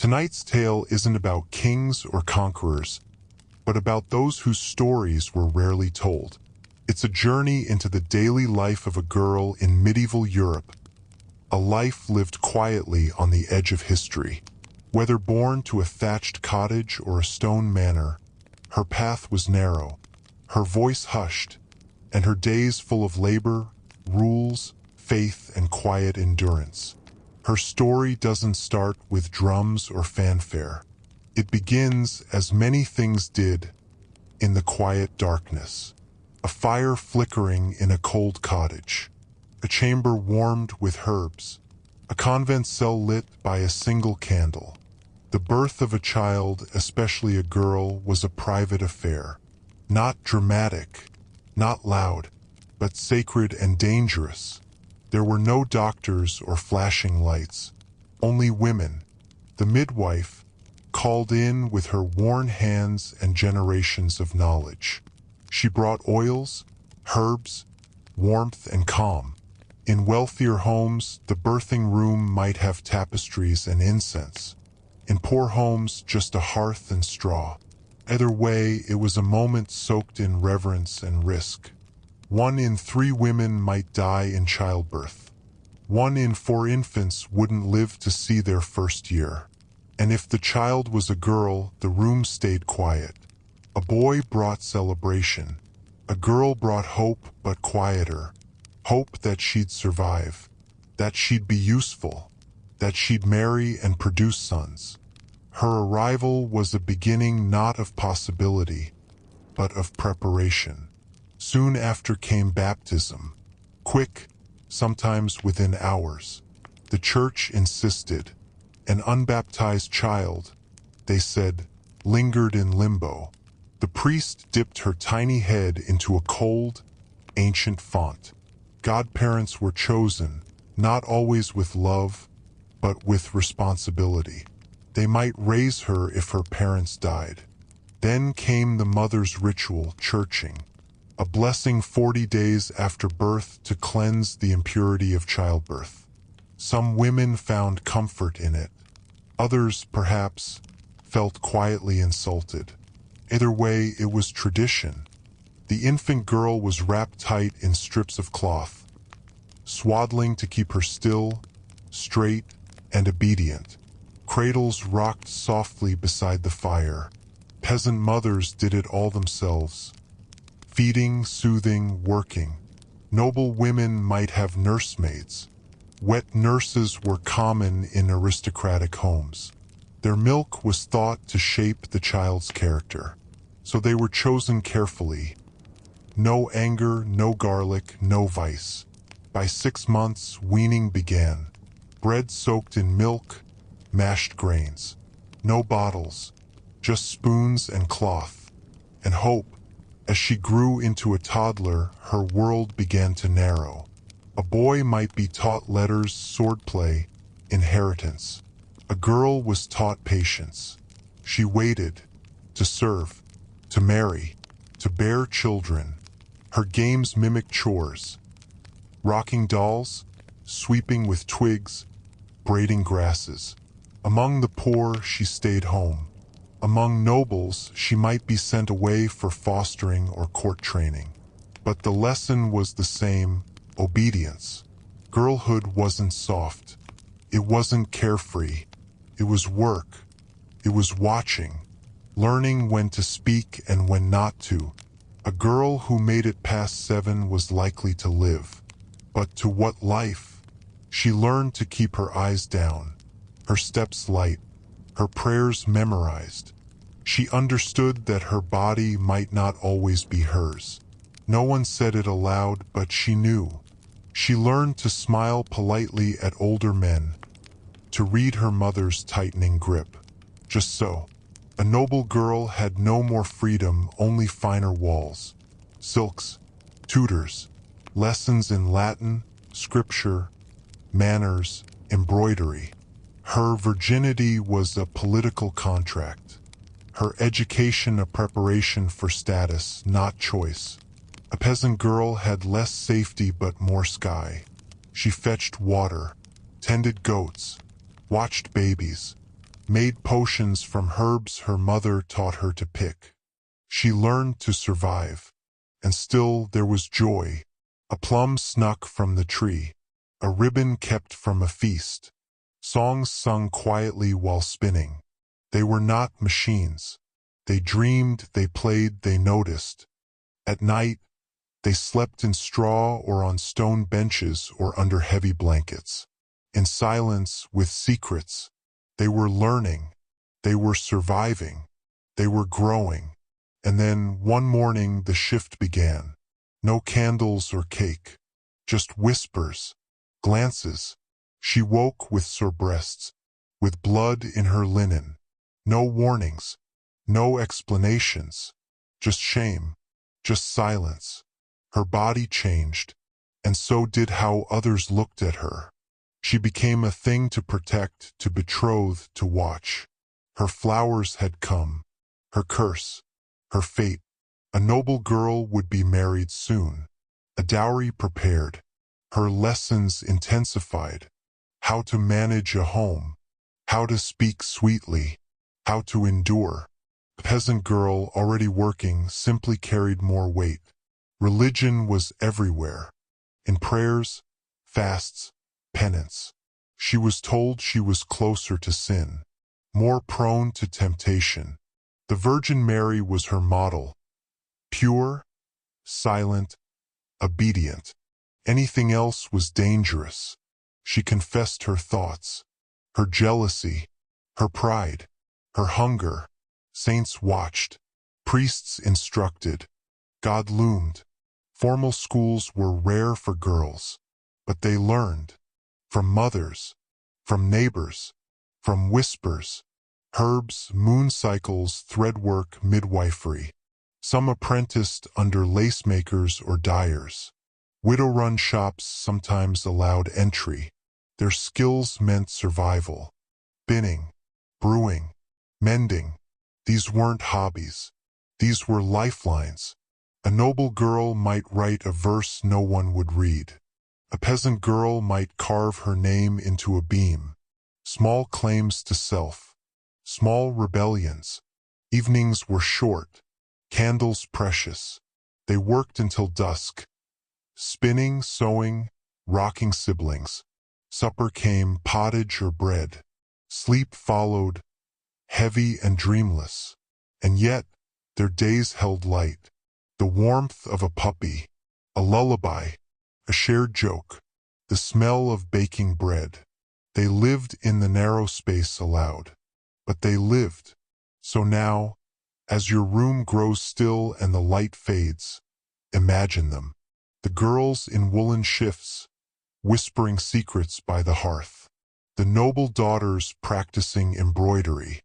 Tonight's tale isn't about kings or conquerors, but about those whose stories were rarely told. It's a journey into the daily life of a girl in medieval Europe, a life lived quietly on the edge of history. Whether born to a thatched cottage or a stone manor, her path was narrow, her voice hushed, and her days full of labor, rules, faith, and quiet endurance. Her story doesn't start with drums or fanfare. It begins, as many things did, in the quiet darkness. A fire flickering in a cold cottage, a chamber warmed with herbs, a convent cell lit by a single candle. The birth of a child, especially a girl, was a private affair. Not dramatic, not loud, but sacred and dangerous. There were no doctors or flashing lights, only women. The midwife, called in with her worn hands and generations of knowledge. She brought oils, herbs, warmth, and calm. In wealthier homes, the birthing room might have tapestries and incense. In poor homes, just a hearth and straw. Either way, it was a moment soaked in reverence and risk. 1 in 3 women might die in childbirth. 1 in 4 infants wouldn't live to see their first year. And if the child was a girl, the room stayed quiet. A boy brought celebration. A girl brought hope, but quieter. Hope that she'd survive, that she'd be useful, that she'd marry and produce sons. Her arrival was a beginning not of possibility, but of preparation. Soon after came baptism. Quick, sometimes within hours. The church insisted. An unbaptized child, they said, lingered in limbo. The priest dipped her tiny head into a cold, ancient font. Godparents were chosen, not always with love, but with responsibility. They might raise her if her parents died. Then came the mother's ritual, churching. A blessing 40 days after birth to cleanse the impurity of childbirth. Some women found comfort in it. Others, perhaps, felt quietly insulted. Either way, it was tradition. The infant girl was wrapped tight in strips of cloth, swaddling to keep her still, straight, and obedient. Cradles rocked softly beside the fire. Peasant mothers did it all themselves. Feeding, soothing, working. Noble women might have nursemaids. Wet nurses were common in aristocratic homes. Their milk was thought to shape the child's character, so they were chosen carefully. No anger, no garlic, no vice. By 6 months, weaning began. Bread soaked in milk, mashed grains. No bottles, just spoons and cloth. And hope. As she grew into a toddler, her world began to narrow. A boy might be taught letters, swordplay, inheritance. A girl was taught patience. She waited, to serve, to marry, to bear children. Her games mimicked chores. Rocking dolls, sweeping with twigs, braiding grasses. Among the poor, she stayed home. Among nobles, she might be sent away for fostering or court training. But the lesson was the same, obedience. Girlhood wasn't soft. It wasn't carefree. It was work. It was watching, learning when to speak and when not to. A girl who made it past 7 was likely to live. But to what life? She learned to keep her eyes down, her steps light, her prayers memorized. She understood that her body might not always be hers. No one said it aloud, but she knew. She learned to smile politely at older men, to read her mother's tightening grip. Just so. A noble girl had no more freedom, only finer walls. Silks, tutors, lessons in Latin, scripture, manners, embroidery. Her virginity was a political contract. Her education a preparation for status, not choice. A peasant girl had less safety but more sky. She fetched water, tended goats, watched babies, made potions from herbs her mother taught her to pick. She learned to survive. And still there was joy. A plum snuck from the tree. A ribbon kept from a feast. Songs sung quietly while spinning. They were not machines. They dreamed, they played, they noticed. At night, they slept in straw or on stone benches or under heavy blankets. In silence, with secrets. They were learning. They were surviving. They were growing. And then, one morning, the shift began. No candles or cake. Just whispers. Glances. She woke with sore breasts. With blood in her linen. No warnings. No explanations. Just shame. Just silence. Her body changed. And so did how others looked at her. She became a thing to protect, to betroth, to watch. Her flowers had come. Her curse. Her fate. A noble girl would be married soon. A dowry prepared. Her lessons intensified. How to manage a home. How to speak sweetly. How to endure. A peasant girl already working simply carried more weight. Religion was everywhere. In prayers, fasts, penance. She was told she was closer to sin. More prone to temptation. The Virgin Mary was her model. Pure, silent, obedient. Anything else was dangerous. She confessed her thoughts, her jealousy, her pride, her hunger. Saints watched. Priests instructed. God loomed. Formal schools were rare for girls, but they learned. From mothers, from neighbors, from whispers. Herbs, moon cycles, threadwork, midwifery. Some apprenticed under lacemakers or dyers. Widow-run shops sometimes allowed entry. Their skills meant survival. Spinning, brewing, mending. These weren't hobbies. These were lifelines. A noble girl might write a verse no one would read. A peasant girl might carve her name into a beam. Small claims to self. Small rebellions. Evenings were short. Candles precious. They worked until dusk. Spinning, sewing, rocking siblings. Supper came, pottage or bread. Sleep followed, heavy and dreamless. And yet, their days held light. The warmth of a puppy. A lullaby. A shared joke. The smell of baking bread. They lived in the narrow space allowed. But they lived. So now, as your room grows still and the light fades, imagine them. The girls in woolen shifts, whispering secrets by the hearth. The noble daughters practicing embroidery.